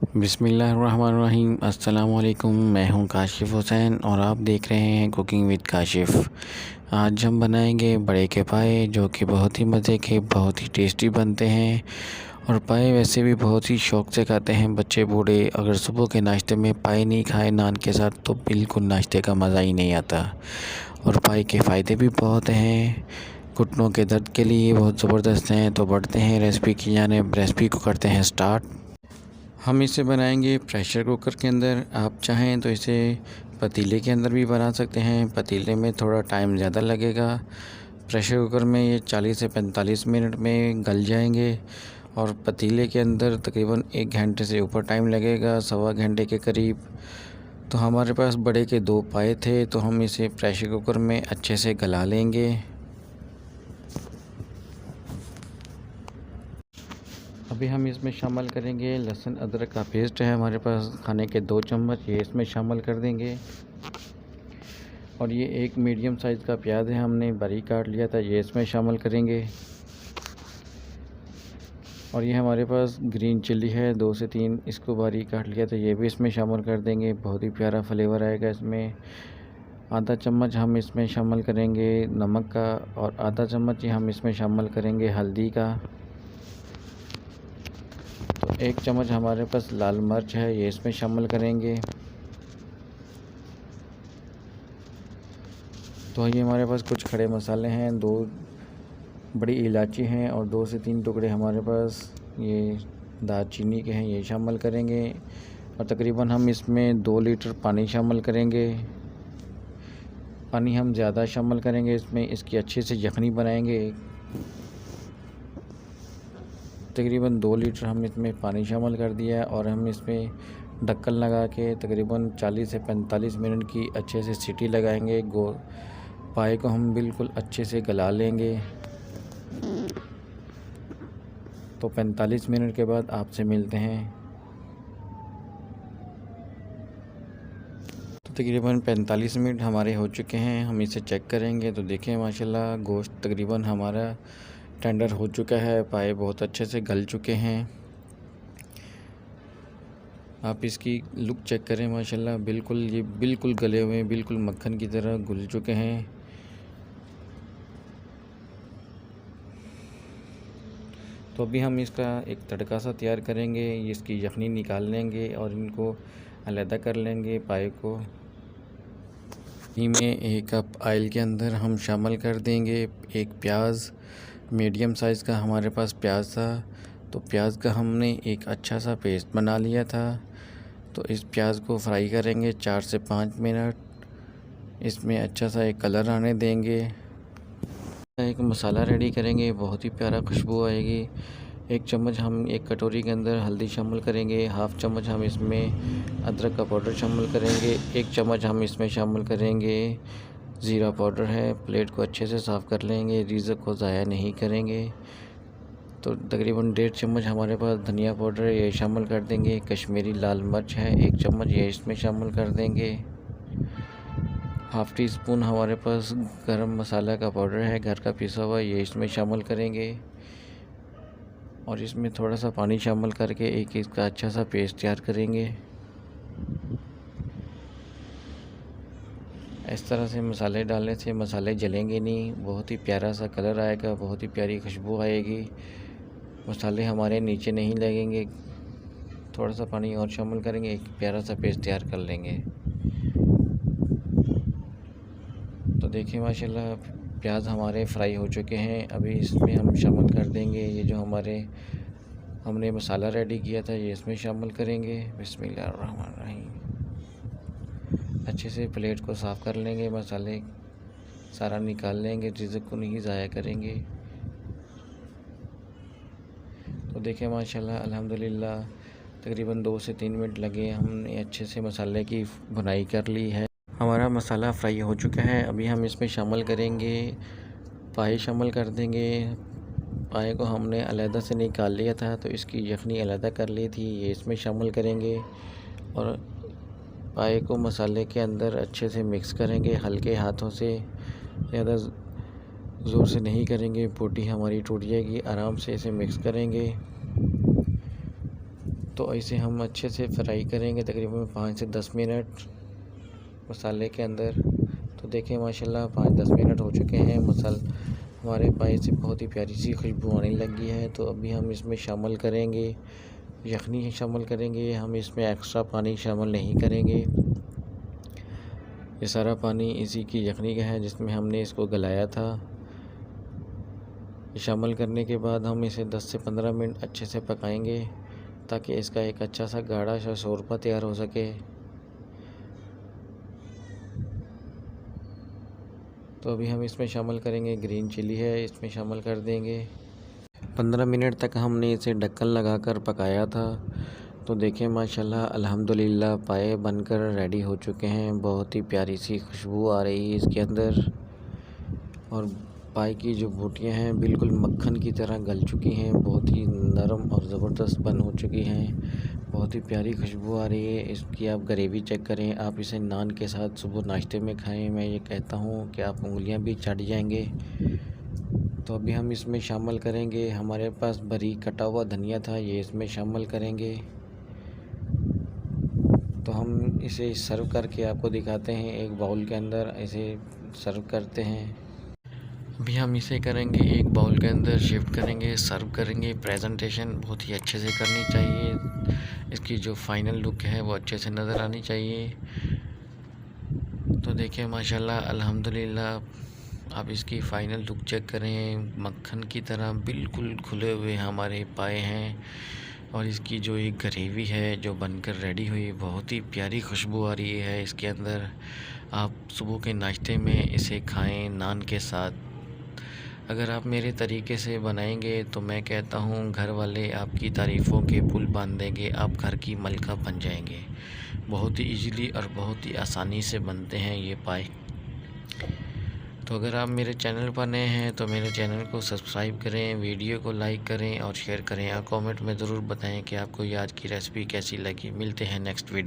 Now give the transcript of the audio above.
बिस्मिल्लाहिर्रहमानिर्रहीम। अस्सलामुअलैकुम। मैं हूं काशिफ़ हुसैन और आप देख रहे हैं कुकिंग विद काशिफ़। आज हम बनाएंगे बड़े के पाए, जो कि बहुत ही मज़े के, बहुत ही टेस्टी बनते हैं। और पाए वैसे भी बहुत ही शौक़ से खाते हैं बच्चे बूढ़े। अगर सुबह के नाश्ते में पाए नहीं खाए नान के साथ तो बिल्कुल नाश्ते का मज़ा ही नहीं आता। और पाए के फ़ायदे भी बहुत हैं, घुटनों के दर्द के लिए बहुत ज़बरदस्त हैं। तो बढ़ते हैं रेसिपी की जानिब। रेसिपी को करते हैं स्टार्ट। हम इसे बनाएंगे प्रेशर कुकर के अंदर। आप चाहें तो इसे पतीले के अंदर भी बना सकते हैं, पतीले में थोड़ा टाइम ज़्यादा लगेगा। प्रेशर कुकर में ये 40 से 45 मिनट में गल जाएंगे और पतीले के अंदर तकरीबन 1 घंटे से ऊपर टाइम लगेगा, सवा घंटे के करीब। तो हमारे पास बड़े के 2 पाए थे, तो हम इसे प्रेशर कुकर में अच्छे से गला लेंगे। अभी हम इसमें शामिल करेंगे लहसुन अदरक का पेस्ट है हमारे पास खाने के 2 चम्मच, ये इसमें शामिल कर देंगे। और ये एक मीडियम साइज़ का प्याज है, हमने बारीक काट लिया था, ये इसमें शामिल करेंगे। और ये हमारे पास ग्रीन चिल्ली है 2 से 3, इसको बारीक काट लिया था, ये भी इसमें शामिल कर देंगे। बहुत ही प्यारा फ्लेवर आएगा इसमें। आधा चम्मच हम इसमें शामिल करेंगे नमक का और आधा चम्मच ही हम इसमें शामिल करेंगे हल्दी का। 1 चम्मच हमारे पास लाल मिर्च है, ये इसमें शामिल करेंगे। तो ये हमारे पास कुछ खड़े मसाले हैं, 2 बड़ी इलायची हैं और 2 से 3 टुकड़े हमारे पास ये दालचीनी के हैं, ये शामिल करेंगे। और तकरीबन हम इसमें 2 लीटर पानी शामिल करेंगे। पानी हम ज़्यादा शामिल करेंगे इसमें, इसकी अच्छे से यखनी बनाएंगे। तकरीबन 2 लीटर हम इसमें पानी शामिल कर दिया है और हम इसमें ढक्कन लगा के तकरीबन 40 से 45 मिनट की अच्छे से सीटी लगाएंगे। पाए को हम बिल्कुल अच्छे से गला लेंगे। तो 45 मिनट के बाद आपसे मिलते हैं। तो तकरीबन 45 मिनट हमारे हो चुके हैं, हम इसे चेक करेंगे तो देखें माशाल्लाह गोश्त तकरीबन हमारा टेंडर हो चुका है, पाए बहुत अच्छे से गल चुके हैं। आप इसकी लुक चेक करें माशाल्लाह, बिल्कुल ये बिल्कुल गले हुए हैं, बिल्कुल मक्खन की तरह घुल चुके हैं। तो अभी हम इसका एक तड़का सा तैयार करेंगे, इसकी यखनी निकाल लेंगे और इनको अलहदा कर लेंगे पाए को। में 1 कप ऑयल के अंदर हम शामिल कर देंगे एक प्याज, मीडियम साइज़ का हमारे पास प्याज था। तो प्याज का हमने एक अच्छा सा पेस्ट बना लिया था। तो इस प्याज को फ्राई करेंगे 4 से 5 मिनट। इसमें अच्छा सा एक कलर आने देंगे। एक मसाला रेडी करेंगे, बहुत ही प्यारा खुशबू आएगी। 1 चम्मच हम एक कटोरी के अंदर हल्दी शामिल करेंगे, हाफ़ चम्मच हम इसमें अदरक का पाउडर शामिल करेंगे, 1 चम्मच हम इसमें शामिल करेंगे ज़ीरा पाउडर है। प्लेट को अच्छे से साफ़ कर लेंगे, रिज़्क़ को ज़ाया नहीं करेंगे। तो तकरीबन 1.5 चम्मच हमारे पास धनिया पाउडर है, ये शामिल कर देंगे। कश्मीरी लाल मिर्च है 1 चम्मच, ये इसमें शामिल कर देंगे। हाफ़ टी स्पून हमारे पास गरम मसाला का पाउडर है, घर का पिसा हुआ, ये इसमें शामिल करेंगे। और इसमें थोड़ा सा पानी शामिल करके एक इसका अच्छा सा पेस्ट तैयार करेंगे। इस तरह से मसाले डालने से मसाले जलेंगे नहीं, बहुत ही प्यारा सा कलर आएगा, बहुत ही प्यारी खुशबू आएगी, मसाले हमारे नीचे नहीं लगेंगे। थोड़ा सा पानी और शामिल करेंगे, एक प्यारा सा पेस्ट तैयार कर लेंगे। तो देखिए माशाल्लाह प्याज हमारे फ्राई हो चुके हैं। अभी इसमें हम शामिल कर देंगे ये जो हमने मसाला रेडी किया था, ये इसमें शामिल करेंगे। बिस्मिल्लाहिर्रहमानिर्रहीम। अच्छे से प्लेट को साफ़ कर लेंगे, मसाले सारा निकाल लेंगे, रिज़्क़ को नहीं ज़ाया करेंगे। तो देखिए माशाल्लाह अल्हम्दुलिल्लाह तकरीबन 2 से 3 मिनट लगे, हमने अच्छे से मसाले की भुनाई कर ली है। हमारा मसाला फ्राई हो चुका है। अभी हम इसमें शामिल करेंगे पाए, शामिल कर देंगे। पाए को हमने अलहदा से निकाल लिया था, तो इसकी यखनी अलहदा कर ली थी, ये इसमें शामिल करेंगे। और पाए को मसाले के अंदर अच्छे से मिक्स करेंगे हल्के हाथों से, ज़्यादा ज़ोर से नहीं करेंगे, बोटी हमारी टूट जाएगी। आराम से इसे मिक्स करेंगे। तो ऐसे हम अच्छे से फ्राई करेंगे तकरीबन 5 से 10 मिनट मसाले के अंदर। तो देखें माशाल्लाह 5-10 मिनट हो चुके हैं। हमारे पाए से बहुत ही प्यारी सी खुशबू आने लगी है। तो अभी हम इसमें शामिल करेंगे यखनी शामिल करेंगे। हम इसमें एक्स्ट्रा पानी शामिल नहीं करेंगे। ये सारा पानी इसी की यखनी का है जिसमें हमने इसको गलाया था। शामिल करने के बाद हम इसे 10 से 15 मिनट अच्छे से पकाएंगे ताकि इसका एक अच्छा सा गाढ़ा सा शोरबा तैयार हो सके। तो अभी हम इसमें शामिल करेंगे ग्रीन चिली है, इसमें शामिल कर देंगे। 15 मिनट तक हमने इसे ढक्कन लगाकर पकाया था। तो देखें माशाल्लाह अल्हम्दुलिल्लाह पाए बनकर रेडी हो चुके हैं। बहुत ही प्यारी सी खुशबू आ रही है इसके अंदर और पाए की जो बोटियां हैं बिल्कुल मक्खन की तरह गल चुकी हैं। बहुत ही नरम और ज़बरदस्त बन हो चुकी हैं। बहुत ही प्यारी खुशबू आ रही है। इसकी आप ग्रेवी चेक करें। आप इसे नान के साथ सुबह नाश्ते में खाएं। मैं ये कहता हूँ कि आप उंगलियां भी चट जाएंगे। तो अभी हम इसमें शामिल करेंगे, हमारे पास बारीक कटा हुआ धनिया था, ये इसमें शामिल करेंगे। तो हम इसे सर्व करके आपको दिखाते हैं। एक बाउल के अंदर इसे सर्व करते हैं। अभी हम इसे करेंगे एक बाउल के अंदर शिफ्ट करेंगे, सर्व करेंगे। प्रेजेंटेशन बहुत ही अच्छे से करनी चाहिए। इसकी जो फाइनल लुक है वो अच्छे से नज़र आनी चाहिए। तो देखिए माशाल्लाह अल्हम्दुलिल्लाह आप इसकी फ़ाइनल लुक चेक करें। मक्खन की तरह बिल्कुल खुले हुए हमारे पाए हैं और इसकी जो एक ग्रेवी है जो बनकर रेडी हुई, बहुत ही प्यारी खुशबू आ रही है इसके अंदर। आप सुबह के नाश्ते में इसे खाएं नान के साथ। अगर आप मेरे तरीके से बनाएंगे तो मैं कहता हूँ घर वाले आपकी तारीफ़ों के पुल बांध देंगे। आप घर की मलका बन जाएंगे। बहुत ही इजीली और बहुत ही आसानी से बनते हैं ये पाए। तो अगर आप मेरे चैनल पर नए हैं तो मेरे चैनल को सब्सक्राइब करें, वीडियो को लाइक करें और शेयर करें और कमेंट में ज़रूर बताएं कि आपको ये आज की रेसिपी कैसी लगी। मिलते हैं नेक्स्ट वीडियो।